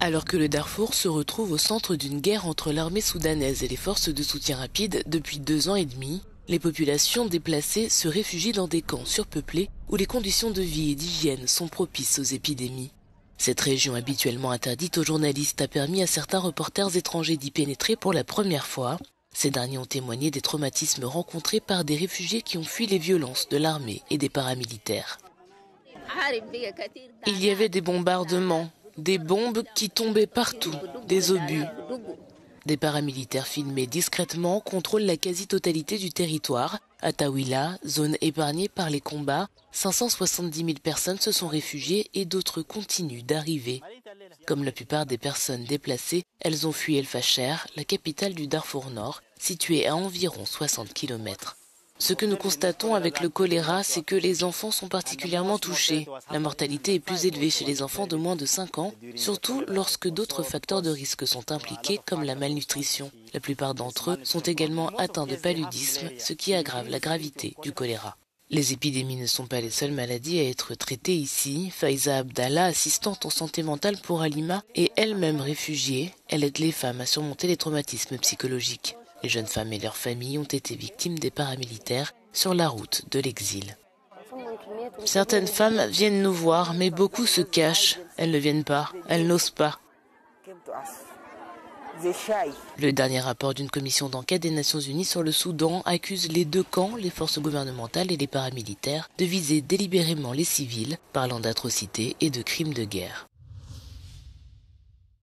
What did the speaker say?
Alors que le Darfour se retrouve au centre d'une guerre entre l'armée soudanaise et les forces de soutien rapide depuis 2 ans et demi, les populations déplacées se réfugient dans des camps surpeuplés où les conditions de vie et d'hygiène sont propices aux épidémies. Cette région habituellement interdite aux journalistes a permis à certains reporters étrangers d'y pénétrer pour la première fois. Ces derniers ont témoigné des traumatismes rencontrés par des réfugiés qui ont fui les violences de l'armée et des paramilitaires. Il y avait des bombardements, des bombes qui tombaient partout, des obus. Des paramilitaires filmés discrètement contrôlent la quasi-totalité du territoire. À Tawila, zone épargnée par les combats, 570 000 personnes se sont réfugiées et d'autres continuent d'arriver. Comme la plupart des personnes déplacées, elles ont fui El Fasher, la capitale du Darfour Nord, située à environ 60 km. Ce que nous constatons avec le choléra, c'est que les enfants sont particulièrement touchés. La mortalité est plus élevée chez les enfants de moins de 5 ans, surtout lorsque d'autres facteurs de risque sont impliqués, comme la malnutrition. La plupart d'entre eux sont également atteints de paludisme, ce qui aggrave la gravité du choléra. Les épidémies ne sont pas les seules maladies à être traitées ici. Faiza Abdallah, assistante en santé mentale pour Halima, est elle-même réfugiée. Elle aide les femmes à surmonter les traumatismes psychologiques. Les jeunes femmes et leurs familles ont été victimes des paramilitaires sur la route de l'exil. Certaines femmes viennent nous voir, mais beaucoup se cachent. Elles ne viennent pas, elles n'osent pas. Le dernier rapport d'une commission d'enquête des Nations Unies sur le Soudan accuse les 2 camps, les forces gouvernementales et les paramilitaires, de viser délibérément les civils, parlant d'atrocités et de crimes de guerre.